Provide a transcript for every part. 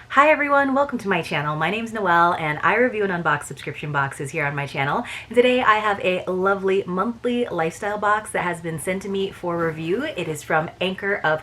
Hi everyone, welcome to my channel. My name's Noelle and I review and unbox subscription boxes here on my channel. And today I have a lovely monthly lifestyle box that has been sent to me for review. It is from APPAREL.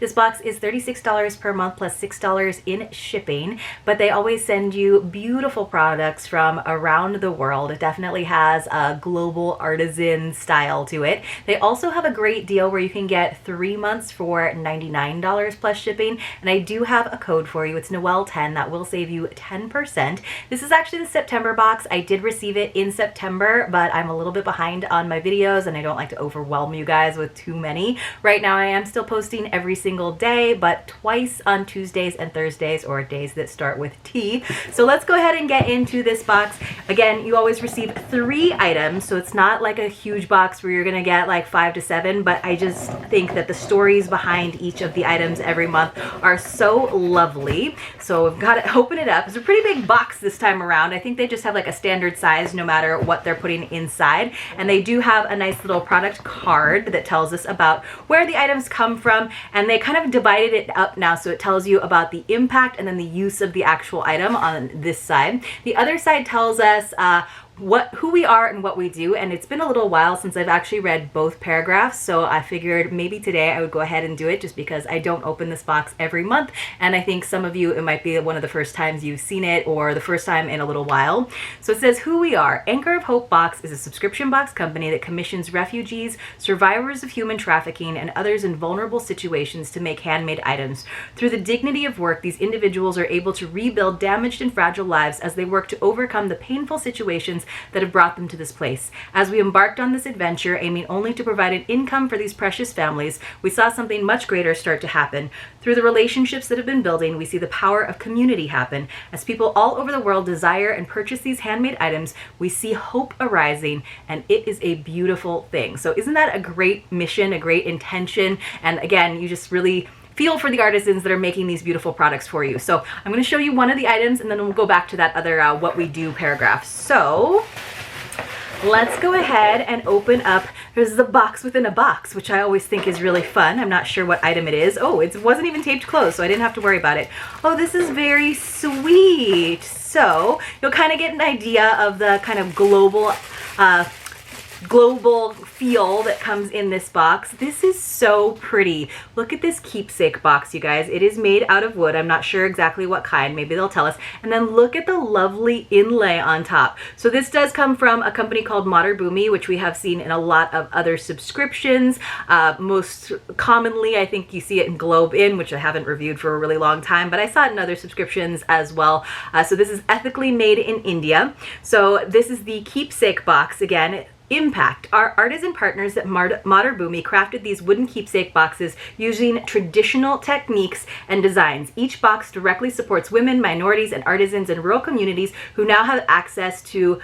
This box is $36 per month plus $6 in shipping, but they always send you beautiful products from around the world. It definitely has a global artisan style to it. They also have a great deal where you can get 3 months for $99 plus shipping, and I do have a code for you. It's Noelle10 that will save you 10%. This is actually the September box. I did receive it in September, but I'm a little bit behind on my videos and I don't like to overwhelm you guys with too many. Right now I am still posting every single day, but twice on Tuesdays and Thursdays, or days that start with T. So let's go ahead and get into this box. Again, you always receive 3 items, so it's not like a huge box where you're gonna get like 5 to 7, but I just think that the stories behind each of the items every month are so lovely. So I've got to open it up. It's a pretty big box this time around. I think they just have like a standard size no matter what they're putting inside. And they do have a nice little product card that tells us about where the items come from. And they kind of divided it up now, so it tells you about the impact and then the use of the actual item on this side. The other side tells us who we are and what we do, and it's been a little while since I've actually read both paragraphs, so I figured maybe today I would go ahead and do it just because I don't open this box every month, and I think some of you, it might be one of the first times you've seen it or the first time in a little while. So it says who we are. Anchor of Hope Box is a subscription box company that commissions refugees, survivors of human trafficking, and others in vulnerable situations to make handmade items. Through the dignity of work, these individuals are able to rebuild damaged and fragile lives as they work to overcome the painful situations that have brought them to this place. As we embarked on this adventure, aiming only to provide an income for these precious families, we saw something much greater start to happen. Through the relationships that have been building, we see the power of community happen. As people all over the world desire and purchase these handmade items, we see hope arising, and it is a beautiful thing. So isn't that a great mission, a great intention? And again, you just really feel for the artisans that are making these beautiful products for you. So I'm going to show you one of the items and then we'll go back to that other what we do paragraph. So let's go ahead and open up. There's the box within a box, which I always think is really fun. I'm not sure what item it is. Oh, it wasn't even taped closed, so I didn't have to worry about it. Oh, this is very sweet. So you'll kind of get an idea of the kind of global feel that comes in this box. This is so pretty. Look at this keepsake box, you guys. It is made out of wood. I'm not sure exactly what kind. Maybe they'll tell us. And then look at the lovely inlay on top. So this does come from a company called Boomy, which we have seen in a lot of other subscriptions. Most commonly, I think you see it in Globe In, which I haven't reviewed for a really long time, but I saw it in other subscriptions as well. So this is ethically made in India. So this is the keepsake box. Again, impact. Our artisan partners at Boomy crafted these wooden keepsake boxes using traditional techniques and designs. Each box directly supports women, minorities, and artisans in rural communities who now have access to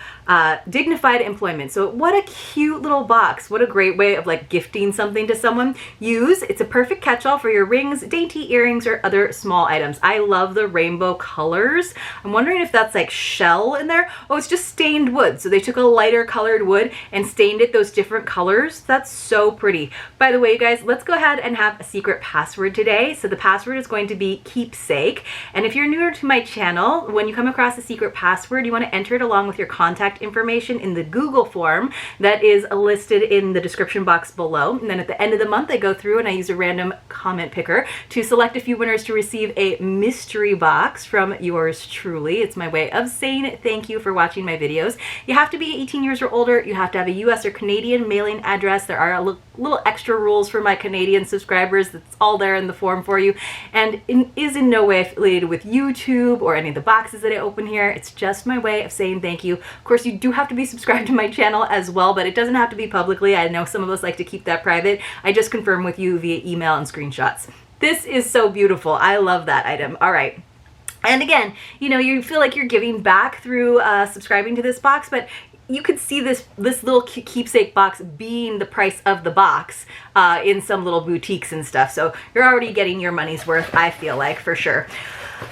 dignified employment. So what a cute little box. What a great way of like gifting something to someone. It's a perfect catch-all for your rings, dainty earrings, or other small items. I love the rainbow colors. I'm wondering if that's like shell in there. Oh, it's just stained wood. So they took a lighter colored wood and stained it those different colors. That's so pretty. By the way, you guys, let's go ahead and have a secret password today. So the password is going to be keepsake. And if you're newer to my channel, when you come across a secret password, you want to enter it along with your contact information in the Google form that is listed in the description box below. And then at the end of the month, I go through and I use a random comment picker to select a few winners to receive a mystery box from yours truly. It's my way of saying thank you for watching my videos. You have to be 18 years or older. You have to have a US or Canadian mailing address. There are a little extra rules for my Canadian subscribers. That's all there in the form for you, and it is in no way affiliated with YouTube or any of the boxes that I open here. It's just my way of saying thank you. Of course, you do have to be subscribed to my channel as well, but it doesn't have to be publicly. I know some of us like to keep that private. I just confirm with you via email and screenshots. This is so beautiful. I love that item. All right. And again, you know, you feel like you're giving back through subscribing to this box, but you could see this little keepsake box being the price of the box in some little boutiques and stuff. So you're already getting your money's worth, I feel like, for sure.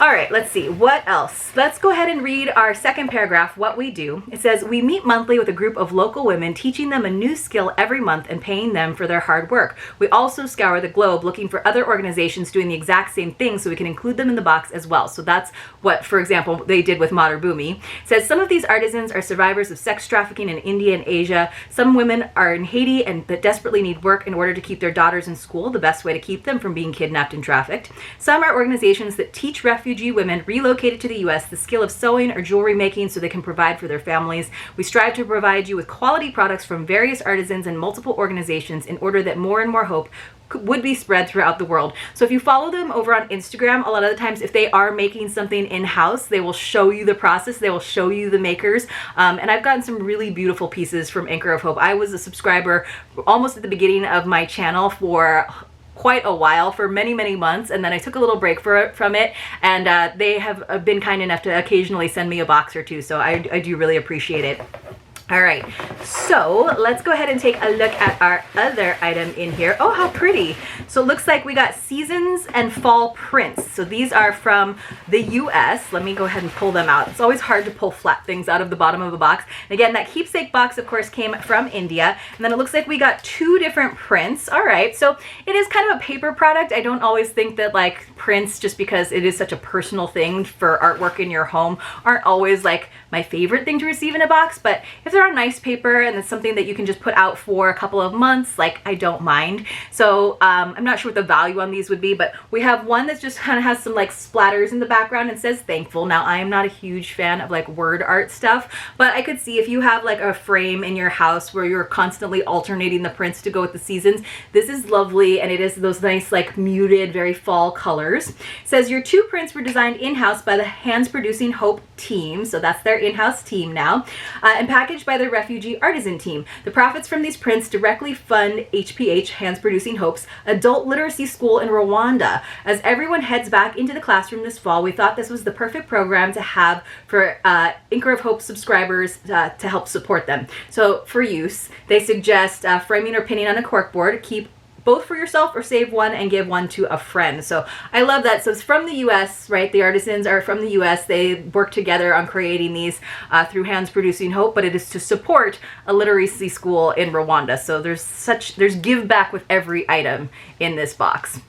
All right, let's see, what else? Let's go ahead and read our second paragraph, what we do. It says, we meet monthly with a group of local women, teaching them a new skill every month and paying them for their hard work. We also scour the globe looking for other organizations doing the exact same thing so we can include them in the box as well. So that's what, for example, they did with Marubumi. It says, some of these artisans are survivors of sex trafficking in India and Asia. Some women are in Haiti and that desperately need work in order to keep their daughters in school, the best way to keep them from being kidnapped and trafficked. Some are organizations that teach refugee women relocated to the U.S. the skill of sewing or jewelry making so they can provide for their families. We strive to provide you with quality products from various artisans and multiple organizations in order that more and more hope would be spread throughout the world. So if you follow them over on Instagram, a lot of the times if they are making something in-house, they will show you the process, they will show you the makers, and I've gotten some really beautiful pieces from Anchor of Hope. I was a subscriber almost at the beginning of my channel for quite a while, for many months, and then I took a little break from it, and they have been kind enough to occasionally send me a box or two, so I do really appreciate it. All right, so let's go ahead and take a look at our other item in here. Oh, how pretty. So it looks like we got seasons and fall prints. So these are from the US. Let me go ahead and pull them out. It's always hard to pull flat things out of the bottom of a box. And again, that keepsake box, of course, came from India. And then it looks like we got 2 different prints. All right, so it is kind of a paper product. I don't always think that like prints, just because it is such a personal thing for artwork in your home, aren't always like my favorite thing to receive in a box, but if they're on nice paper and it's something that you can just put out for a couple of months, like, I don't mind. So I'm not sure what the value on these would be, but we have one that just kind of has some like splatters in the background and says thankful. Now, I am not a huge fan of like word art stuff, but I could see if you have like a frame in your house where you're constantly alternating the prints to go with the seasons, this is lovely, and it is those nice like muted, very fall colors. It says your 2 prints were designed in-house by the Hands Producing Hope team, so that's their in-house team now, and packaged by the refugee artisan team. The profits from these prints directly fund HPH, Hands Producing Hope's adult literacy school in Rwanda. As everyone heads back into the classroom this fall, we thought this was the perfect program to have for Anchor of Hope subscribers to help support them. So for use, they suggest framing or pinning on a corkboard. Keep both for yourself or save one and give one to a friend. So I love that. So it's from the US, right? The artisans are from the US. They work together on creating these through Hands Producing Hope, but it is to support a literacy school in Rwanda. So there's give back with every item in this box.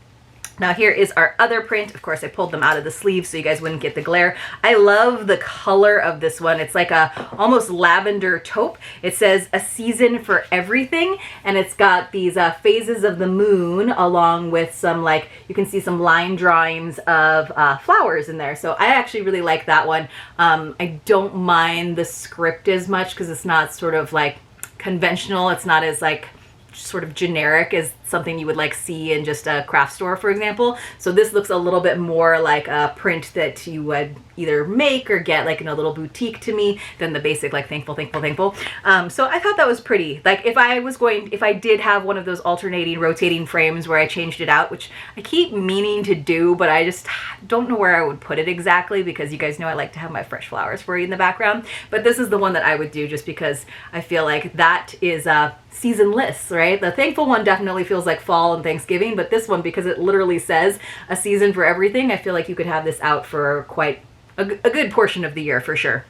Now here is our other print. Of course, I pulled them out of the sleeve so you guys wouldn't get the glare. I love the color of this one. It's like a almost lavender taupe. It says a season for everything, and it's got these phases of the moon along with some, like, you can see some line drawings of flowers in there. So I actually really like that one. I don't mind the script as much because it's not sort of like conventional. It's not as like sort of generic as something you would like see in just a craft store, for example. So this looks a little bit more like a print that you would either make or get like in a little boutique to me than the basic like thankful. So I thought that was pretty. Like if I did have one of those alternating, rotating frames where I changed it out, which I keep meaning to do, but I just don't know where I would put it exactly, because you guys know I like to have my fresh flowers for you in the background. But this is the one that I would do just because I feel like that is seasonless, right? The thankful one definitely feels like fall and Thanksgiving, but this one, because it literally says a season for everything, I feel like you could have this out for quite a good portion of the year for sure.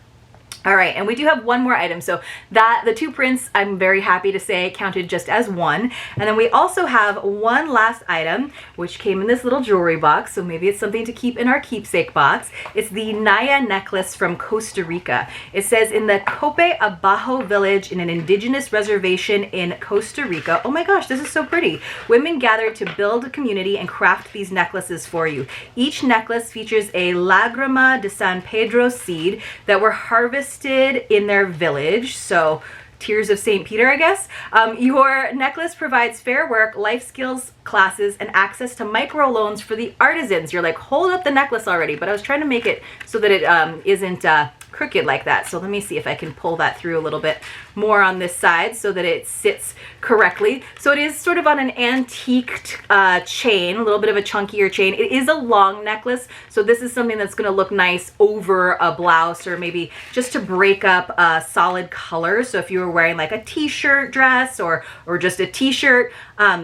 All right, and we do have one more item. So the 2 prints, I'm very happy to say, counted just as one. And then we also have one last item, which came in this little jewelry box. So maybe it's something to keep in our keepsake box. It's the Naya Necklace from Costa Rica. It says, in the Cope Abajo village in an indigenous reservation in Costa Rica. Oh my gosh, this is so pretty. Women gathered to build a community and craft these necklaces for you. Each necklace features a Lágrima de San Pedro seed that were harvested in their village. So Tears of St. Peter, I guess. Your necklace provides fair work, life skills classes, and access to microloans for the artisans. You're like, hold up the necklace already, but I was trying to make it so that it isn't crooked like that. So let me see if I can pull that through a little bit more on this side so that it sits correctly. So it is sort of on an antique chain, a little bit of a chunkier chain. It is a long necklace, so this is something that's going to look nice over a blouse, or maybe just to break up solid colors. So if you were wearing like a t-shirt dress or just a t-shirt,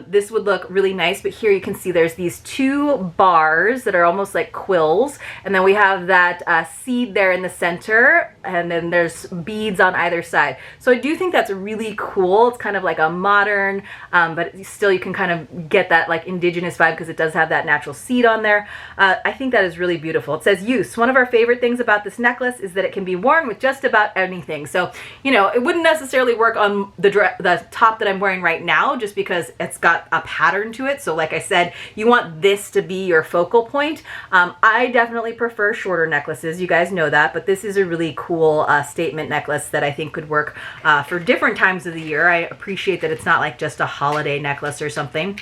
this would look really nice. But here you can see there's these two bars that are almost like quills, and then we have that seed there in the center, and then there's beads on either side. So I do think that's really cool. It's kind of like a modern, but still you can kind of get that like indigenous vibe because it does have that natural seed on there. I think that is really beautiful. It says use. One of our favorite things about this necklace is that it can be worn with just about anything. So, you know, it wouldn't necessarily work on the top that I'm wearing right now, just because it's got a pattern to it. So like I said, you want this to be your focal point. I definitely prefer shorter necklaces. You guys know that, but this is a really cool statement necklace that I think could work for different times of the year. I appreciate that it's not like just a holiday necklace or something.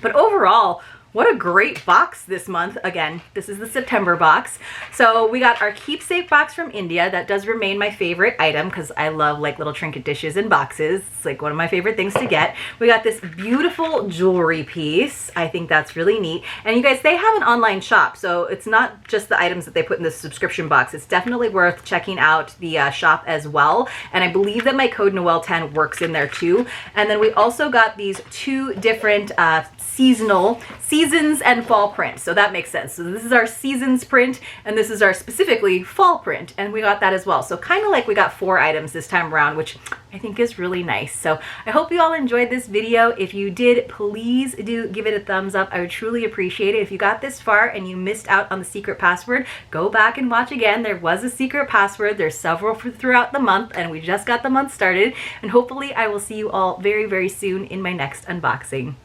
But overall, what a great box this month. Again, this is the September box. So we got our keepsake box from India. That does remain my favorite item because I love like little trinket dishes and boxes. It's like one of my favorite things to get. We got this beautiful jewelry piece. I think that's really neat. And you guys, they have an online shop, so it's not just the items that they put in the subscription box. It's definitely worth checking out the shop as well. And I believe that my code Noel10 works in there too. And then we also got these two different seasons and fall print. So that makes sense. So this is our seasons print, and this is our specifically fall print, and we got that as well. So kind of like we got 4 items this time around, which I think is really nice. So I hope you all enjoyed this video. If you did, please do give it a thumbs up. I would truly appreciate it. If you got this far and you missed out on the secret password, go back and watch again. There was a secret password. There's several throughout the month, and we just got the month started. And hopefully I will see you all very, very soon in my next unboxing.